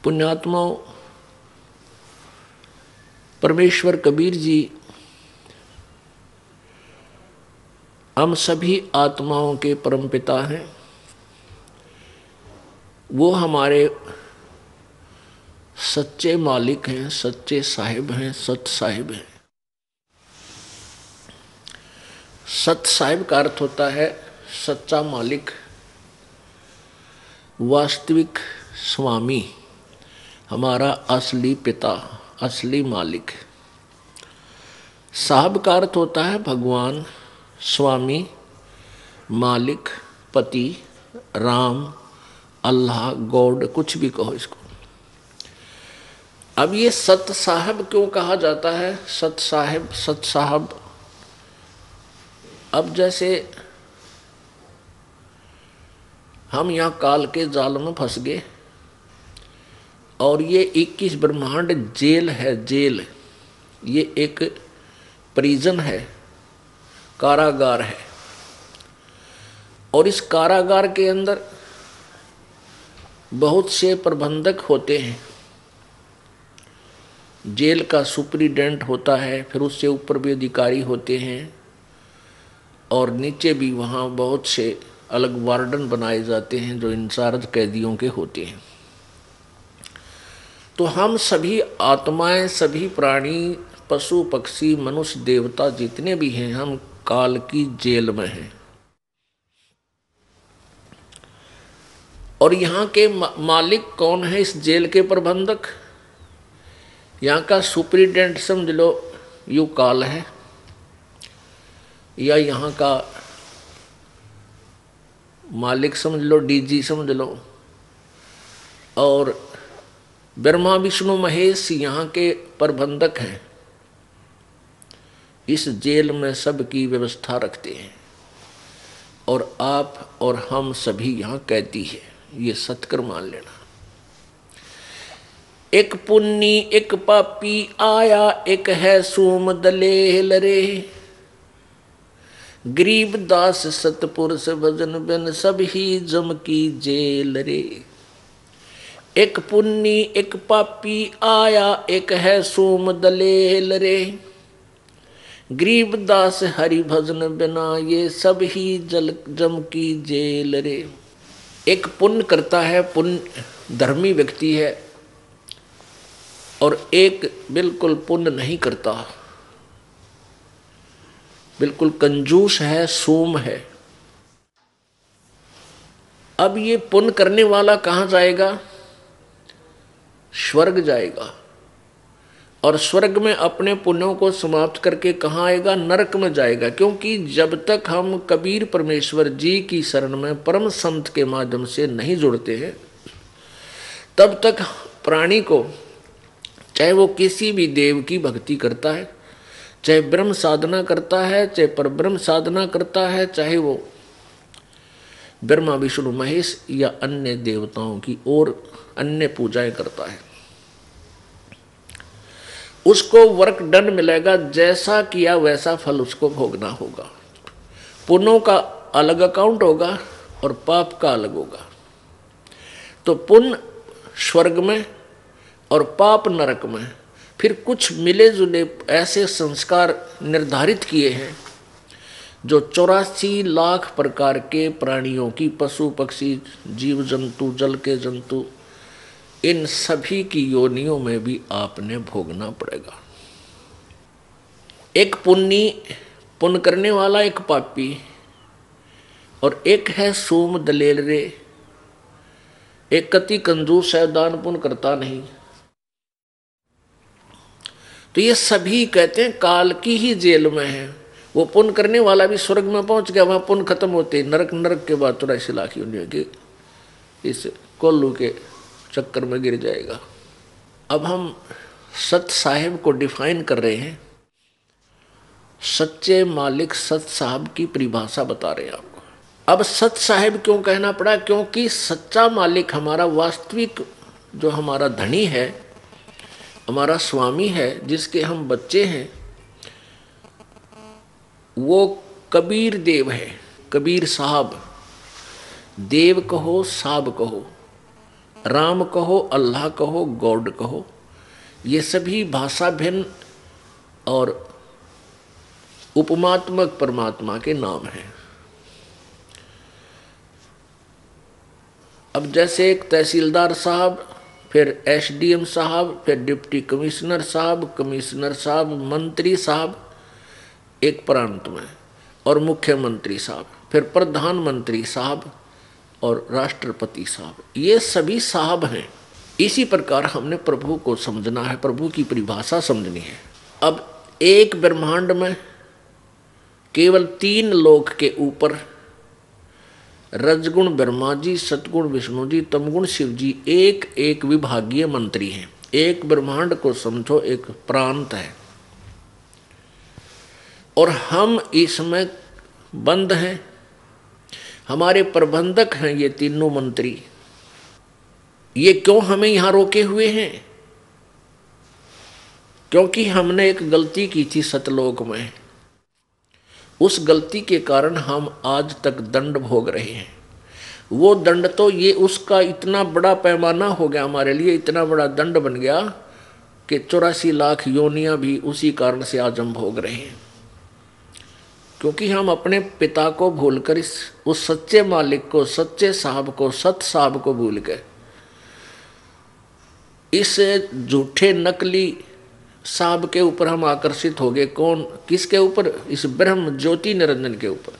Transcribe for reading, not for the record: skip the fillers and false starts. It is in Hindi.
पुण्यात्माओं, परमेश्वर कबीर जी हम सभी आत्माओं के परमपिता हैं। वो हमारे सच्चे मालिक हैं, सच्चे साहिब हैं, सत साहिब हैं। सत साहिब का अर्थ होता है सच्चा मालिक, वास्तविक स्वामी, हमारा असली पिता, असली मालिक। साहब का अर्थ होता है भगवान, स्वामी, मालिक, पति, राम, अल्लाह, गॉड, कुछ भी कहो इसको। अब ये सत साहब क्यों कहा जाता है? सत साहिब, सत साहब। अब जैसे हम यहाँ काल के जाल में फंस गए और ये 21 ब्रह्मांड जेल है, जेल। ये एक प्रिजन है, कारागार है। और इस कारागार के अंदर बहुत से प्रबंधक होते हैं। जेल का सुपरिटेंडेंट होता है, फिर उससे ऊपर भी अधिकारी होते हैं और नीचे भी वहाँ बहुत से अलग वार्डन बनाए जाते हैं जो इंचार्ज कैदियों के होते हैं। तो हम सभी आत्माएं, सभी प्राणी, पशु पक्षी, मनुष्य, देवता जितने भी हैं, हम काल की जेल में हैं। और यहाँ के मालिक कौन है? इस जेल के प्रबंधक। यहाँ का सुपरिटेंडेंट समझ लो यू काल है, या यहाँ का मालिक समझ लो डीजी समझ लो। और ब्रह्मा विष्णु महेश यहाँ के प्रबंधक हैं। इस जेल में सबकी व्यवस्था रखते हैं और आप और हम सभी यहाँ कैदी है। ये सत्कर मान लेना। एक पुन्नी एक पापी आया, एक है सोम दलेल रे। गरीब दास सतपुरुष भजन बिन सब ही जम की जेल रे। एक पुन्नी एक पापी आया, एक है सोम दलेल रे। गरीब दास हरि भजन बिना ये सब ही जम की जेल रे। एक पुण्य करता है, पुण्य धर्मी व्यक्ति है, और एक बिल्कुल पुण्य नहीं करता, बिल्कुल कंजूस है, सोम है। अब ये पुण्य करने वाला कहाँ जाएगा? स्वर्ग जाएगा। और स्वर्ग में अपने पुण्यों को समाप्त करके कहाँ आएगा? नरक में जाएगा। क्योंकि जब तक हम कबीर परमेश्वर जी की शरण में परम संत के माध्यम से नहीं जुड़ते हैं, तब तक प्राणी को, चाहे वो किसी भी देव की भक्ति करता है, चाहे ब्रह्म साधना करता है, चाहे परब्रह्म साधना करता है, चाहे वो ब्रह्मा विष्णु महेश या अन्य देवताओं की और अन्य पूजाएं करता है, उसको वर्क डन मिलेगा। जैसा किया वैसा फल उसको भोगना होगा। पुण्यों का अलग अकाउंट होगा और पाप का अलग होगा। तो पुण्य स्वर्ग में और पाप नरक में। फिर कुछ मिले जुले ऐसे संस्कार निर्धारित किए हैं जो 84 लाख प्रकार के प्राणियों की, पशु पक्षी, जीव जंतु, जल के जंतु, इन सभी की योनियों में भी आपने भोगना पड़ेगा। एक पुण्य करने वाला, एक पापी, और एक है सोम दलेल रे। एक कति कंजूस है, दान पुण्य करता नहीं। तो ये सभी कहते हैं काल की ही जेल में है। वो पुण्य करने वाला भी स्वर्ग में पहुंच गया, वहां पुण्य खत्म होते, नरक के बाद 84 लाख योनियों के इस कोल्लू के चक्कर में गिर जाएगा। अब हम सत साहिब को डिफाइन कर रहे हैं। सच्चे मालिक सत साहब की परिभाषा बता रहे हैं आपको। अब सत साहिब क्यों कहना पड़ा? क्योंकि सच्चा मालिक हमारा वास्तविक, जो हमारा धनी है, हमारा स्वामी है, जिसके हम बच्चे हैं, वो कबीर देव है, कबीर साहब। देव कहो, साहब कहो, राम कहो, अल्लाह कहो, गॉड कहो, ये सभी भाषा भिन्न और उपमात्मक परमात्मा के नाम हैं। अब जैसे एक तहसीलदार साहब, फिर एसडीएम साहब, फिर डिप्टी कमिश्नर साहब, मंत्री साहब एक प्रांत में, और मुख्यमंत्री साहब, फिर प्रधानमंत्री साहब और राष्ट्रपति साहब, ये सभी साहब हैं। इसी प्रकार हमने प्रभु को समझना है, प्रभु की परिभाषा समझनी है। अब एक ब्रह्मांड में केवल 3 लोक के ऊपर रजगुण ब्रह्मा जी, सतगुण विष्णु जी, तमगुण शिव जी एक एक विभागीय मंत्री हैं। एक ब्रह्मांड को समझो एक प्रांत है, और हम इसमें बंद हैं। हमारे प्रबंधक हैं ये तीनों मंत्री। ये क्यों हमें यहां रोके हुए हैं? क्योंकि हमने एक गलती की थी सतलोक में। उस गलती के कारण हम आज तक दंड भोग रहे हैं। वो दंड तो ये उसका इतना बड़ा पैमाना हो गया हमारे लिए, इतना बड़ा दंड बन गया कि 84 लाख योनियां भी उसी कारण से आज हम भोग रहे हैं। क्योंकि हम अपने पिता को भूलकर उस सच्चे मालिक को, सच्चे साहब को, सत साहब को भूल गए। इस झूठे नकली साहब के ऊपर हम आकर्षित हो गए। कौन? किसके ऊपर? इस ब्रह्म ज्योति निरंजन के ऊपर।